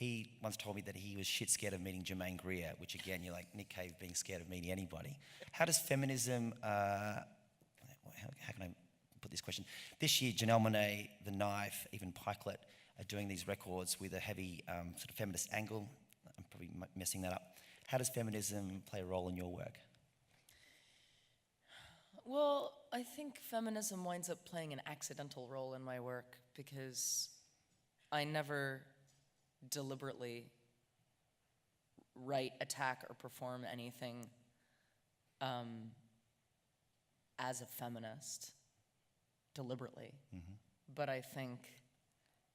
He once told me that he was shit scared of meeting Germaine Greer, which again, you're like Nick Cave being scared of meeting anybody. How does feminism, how can I put this question? This year, Janelle Monáe, The Knife, even Pikelet are doing these records with a heavy sort of feminist angle. I'm probably messing that up. How does feminism play a role in your work? Well, I think feminism winds up playing an accidental role in my work because I never deliberately write, attack, or perform anything as a feminist deliberately. Mm-hmm. But I think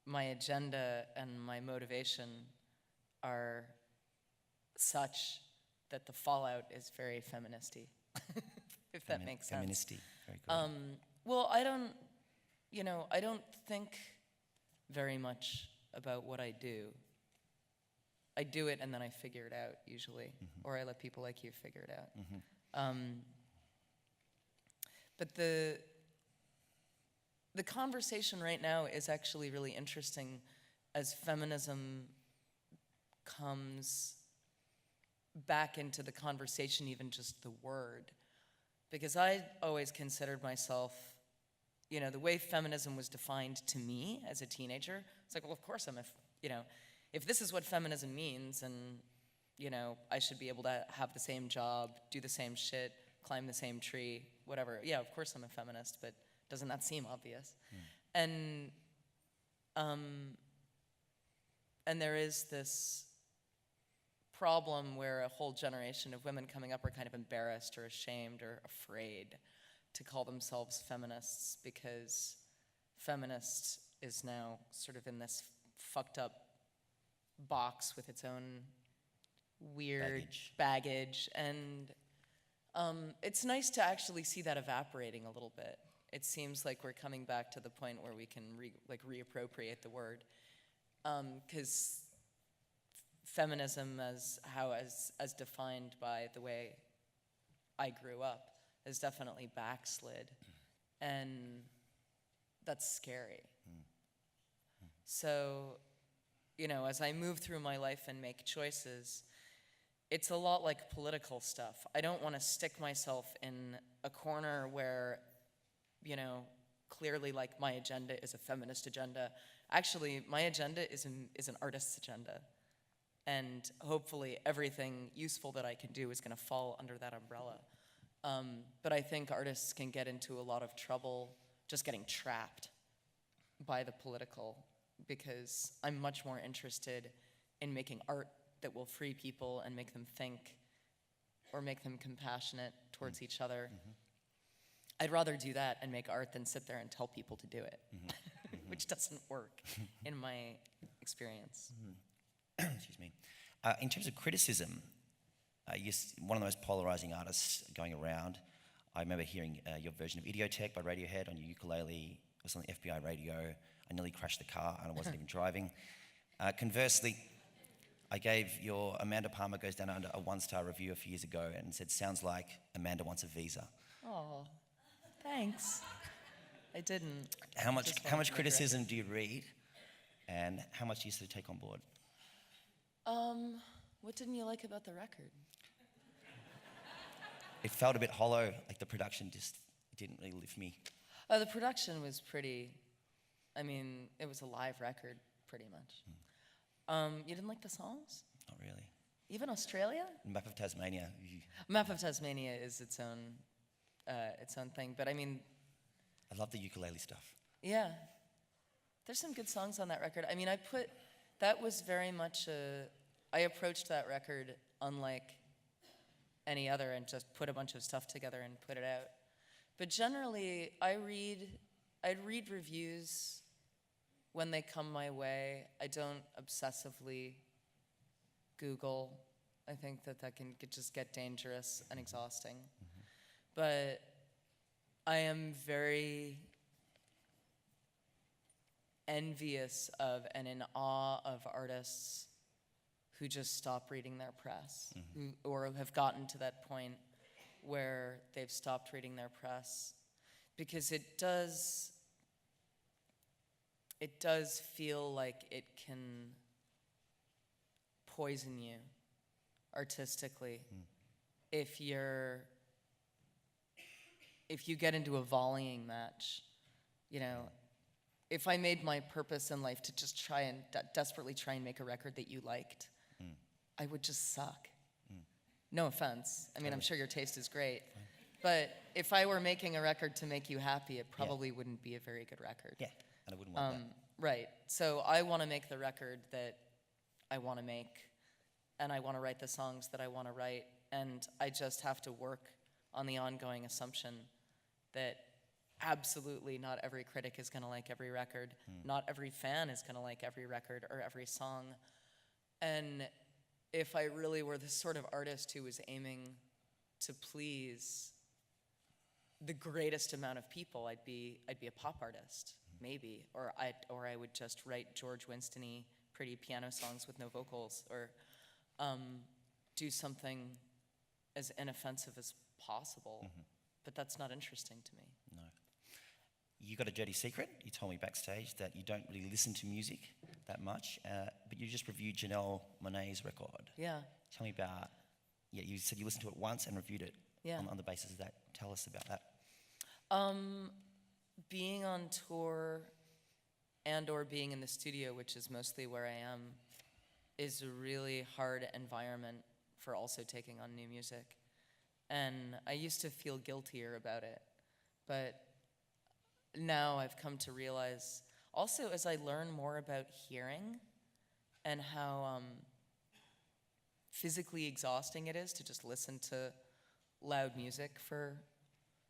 my agenda and my motivation are such that the fallout is very feministy, if that makes sense. Feministy, very good. Well, I don't think very much about what I do. I do it and then I figure it out usually, or I let people like you figure it out. But the conversation right now is actually really interesting as feminism comes back into the conversation, even just the word. Because I always considered myself, the way feminism was defined to me as a teenager, it's like, well, of course if this is what feminism means and, I should be able to have the same job, do the same shit, climb the same tree, whatever. Yeah, of course I'm a feminist, but doesn't that seem obvious? And there is this problem where a whole generation of women coming up are kind of embarrassed or ashamed or afraid to call themselves feminists because feminist is now sort of in this fucked up box with its own weird baggage. And it's nice to actually see that evaporating a little bit. It seems like we're coming back to the point where we can reappropriate the word, because feminism as defined by the way I grew up has definitely backslid, and that's scary. So, as I move through my life and make choices, it's a lot like political stuff. I don't want to stick myself in a corner where, clearly like my agenda is a feminist agenda. Actually, my agenda is an artist's agenda. And hopefully everything useful that I can do is going to fall under that umbrella. But I think artists can get into a lot of trouble just getting trapped by the political, because I'm much more interested in making art that will free people and make them think or make them compassionate towards each other. I'd rather do that and make art than sit there and tell people to do it, which doesn't work in my experience. Excuse me. In terms of criticism, you're one of the most polarizing artists going around. I remember hearing your version of Idiotech by Radiohead on your ukulele. It was on the FBI radio. I nearly crashed the car and I wasn't even driving. Conversely, I gave your Amanda Palmer Goes Down Under a 1-star review a few years ago and said, sounds like Amanda wants a visa. Oh, thanks. I didn't. How much criticism do you read, and how much do you sort of take on board? What didn't you like about the record? It felt a bit hollow, like the production just didn't really lift me. Oh, the production was pretty, it was a live record, pretty much. You didn't like the songs? Not really. Even Australia? Map of Tasmania. Map of Tasmania is its own thing, but I love the ukulele stuff. Yeah. There's some good songs on that record. That was very much I approached that record unlike any other and just put a bunch of stuff together and put it out. But generally, I'd read reviews when they come my way. I don't obsessively Google. I think that can just get dangerous and exhausting. But I am very envious of and in awe of artists who just stop reading their press, or have gotten to that point where they've stopped reading their press, because it does feel like it can poison you artistically if you get into a volleying match. You know, if I made my purpose in life to just try and desperately try and make a record that you liked, I would just suck. No offense. I mean, I'm sure your taste is great. But if I were making a record to make you happy, it probably wouldn't be a very good record. Yeah, and I wouldn't want that. Right. So I want to make the record that I want to make, and I want to write the songs that I want to write, and I just have to work on the ongoing assumption that absolutely not every critic is going to like every record. Not every fan is going to like every record or every song. And if I really were the sort of artist who was aiming to please the greatest amount of people, I'd be a pop artist, maybe, or I would just write George Winston-y pretty piano songs with no vocals, or do something as inoffensive as possible. But that's not interesting to me. No. You got a dirty secret. You told me backstage that you don't really listen to music that much, but you just reviewed Janelle Monáe's record. Yeah. Tell me about, you said you listened to it once and reviewed it on the basis of that. Tell us about that. Being on tour and or being in the studio, which is mostly where I am, is a really hard environment for also taking on new music. And I used to feel guiltier about it, but now I've come to realize, also as I learn more about hearing and how physically exhausting it is to just listen to loud music for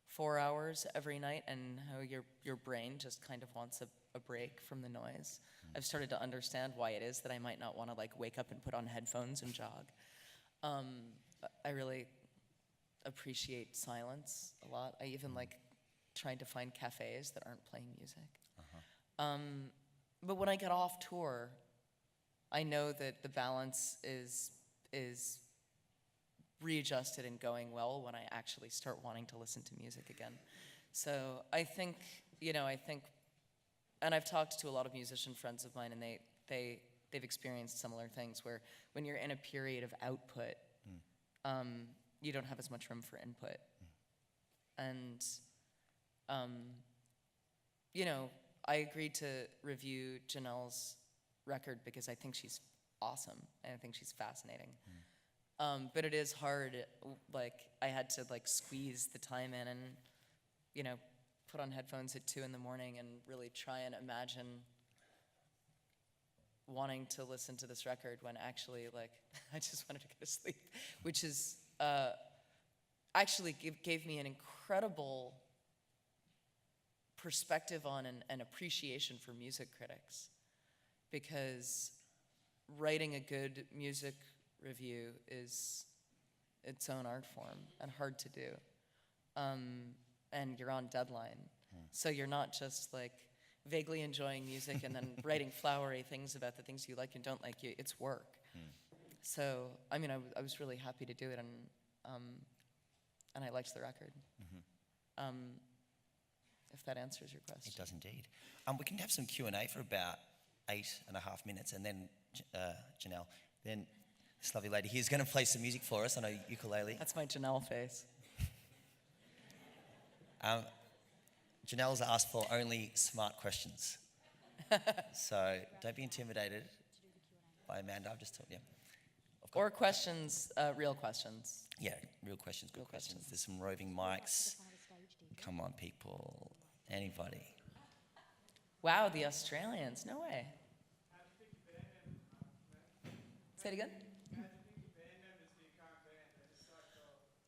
4 hours every night, and how your brain just kind of wants a break from the noise. I've started to understand why it is that I might not want to like wake up and put on headphones and jog. I really appreciate silence a lot. I even like trying to find cafes that aren't playing music. But when I get off tour, I know that the balance is readjusted and going well when I actually start wanting to listen to music again. So I think, and I've talked to a lot of musician friends of mine, and they've experienced similar things where when you're in a period of output, you don't have as much room for input. And, I agreed to review Janelle's record because I think she's awesome, and I think she's fascinating. But it is hard, like, I had to, like, squeeze the time in and, put on headphones at 2 in the morning and really try and imagine wanting to listen to this record when actually, like, I just wanted to go to sleep, which is, actually gave me an incredible perspective on and appreciation for music critics, because writing a good music review is its own art form and hard to do. And you're on deadline. So you're not just like vaguely enjoying music and then writing flowery things about the things you like and don't like. It's work. So, I mean, I was really happy to do it, and I liked the record. If that answers your question. It does indeed. We can have some Q&A for about 8.5 minutes, and then Janelle, then this lovely lady here is going to play some music for us on a ukulele. That's my Janelle face. Janelle's asked for only smart questions. So don't be intimidated by Amanda. I've just told you. Or questions, real questions. Yeah, real questions, good questions. There's some roving mics. Come on, people. Anybody. Wow, the Australians. No way. Say it again?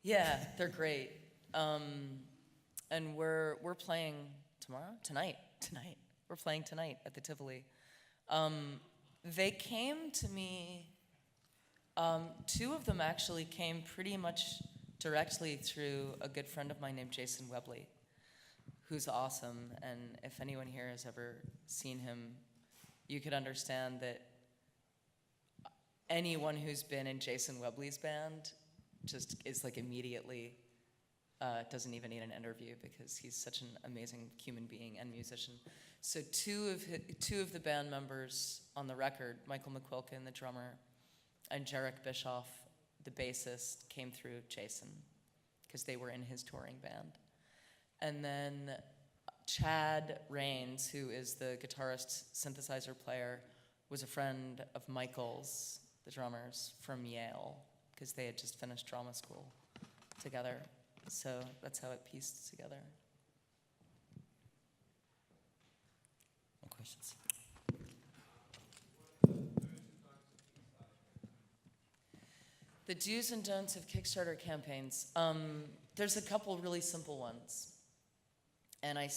Yeah, they're great. And we're playing tomorrow? Tonight. We're playing tonight at the Tivoli. They came to me, 2 of them actually came pretty much directly through a good friend of mine named Jason Webley, who's awesome. And if anyone here has ever seen him, you could understand that anyone who's been in Jason Webley's band just is like immediately doesn't even need an interview, because he's such an amazing human being and musician. So two of the band members on the record, Michael McQuilkin, the drummer, And Jarek Bischoff, the bassist, came through Jason because they were in his touring band. And then Chad Rains, who is the guitarist, synthesizer player, was a friend of Michael's, the drummers, from Yale, because they had just finished drama school together. So that's how it pieced together. More questions? The do's and don'ts of Kickstarter campaigns. There's a couple really simple ones. And I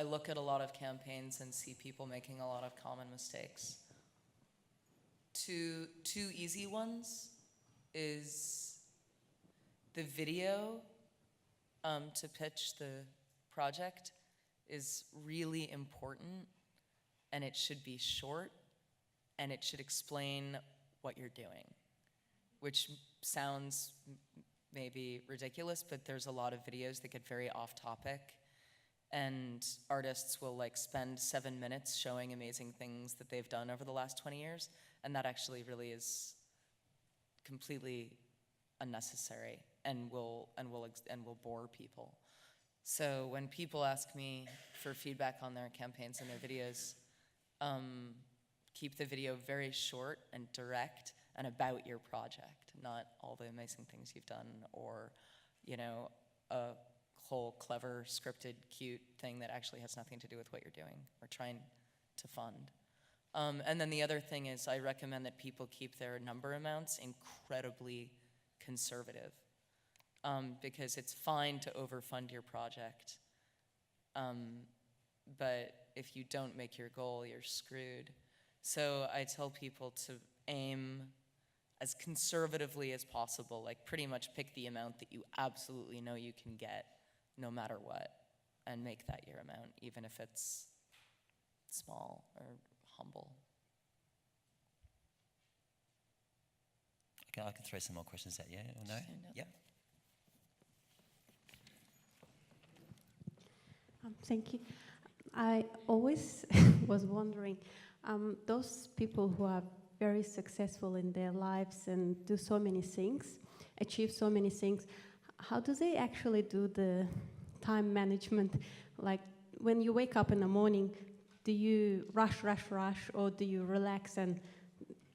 look at a lot of campaigns and see people making a lot of common mistakes. Two easy ones is the video to pitch the project is really important, and it should be short, and it should explain what you're doing, which sounds maybe ridiculous, but there's a lot of videos that get very off topic, and artists will like spend 7 minutes showing amazing things that they've done over the last 20 years, and that actually really is completely unnecessary and will bore people. So when people ask me for feedback on their campaigns and their videos, keep the video very short and direct and about your project, not all the amazing things you've done, or, you know, a whole clever, scripted, cute thing that actually has nothing to do with what you're doing or trying to fund. And then the other thing is I recommend that people keep their number amounts incredibly conservative, because it's fine to overfund your project, but if you don't make your goal, you're screwed. So I tell people to aim as conservatively as possible, like pretty much pick the amount that you absolutely know you can get no matter what, and make that your amount, even if it's small or humble. I can throw some more questions at you, or no? Yeah. Thank you. I always was wondering, those people who are very successful in their lives and do so many things, achieve so many things, how do they actually do the time management? Like, when you wake up in the morning, do you rush, or do you relax and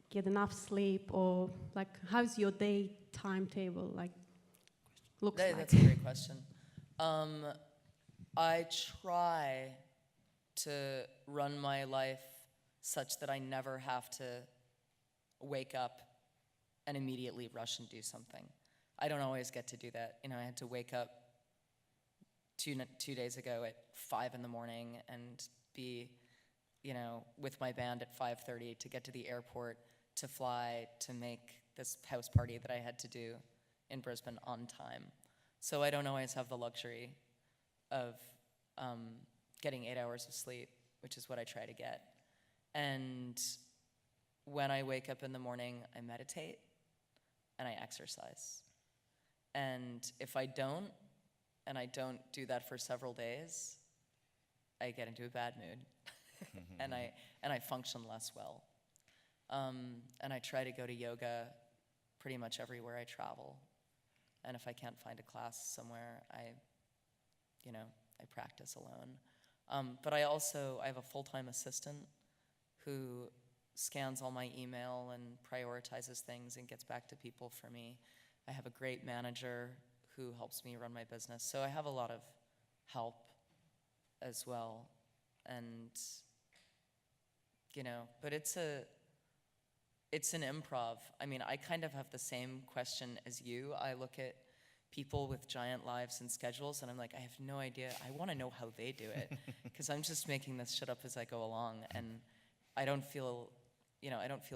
get enough sleep? Or, like, how's your day timetable, like, looks like? That's a great question. I try to run my life such that I never have to wake up and immediately rush and do something. I don't always get to do that. You know, I had to wake up two days ago at 5 in the morning and be, you know, with my band at 5:30 to get to the airport, to fly, to make this house party that I had to do in Brisbane on time. So I don't always have the luxury of getting 8 hours of sleep, which is what I try to get. And when I wake up in the morning, I meditate and I exercise. And if I don't, and I don't do that for several days, I get into a bad mood and I function less well. And I try to go to yoga pretty much everywhere I travel. And if I can't find a class somewhere, I practice alone. But I have a full-time assistant who scans all my email and prioritizes things and gets back to people for me. I have a great manager who helps me run my business. So I have a lot of help as well. And, you know, but it's an improv. I mean, I kind of have the same question as you. I look at people with giant lives and schedules, and I'm like, I have no idea. I want to know how they do it, because I'm just making this shit up as I go along, and I don't feel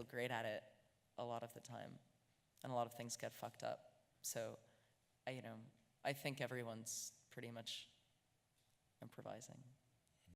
great at it a lot of the time, and a lot of things get fucked up. So, I think everyone's pretty much improvising.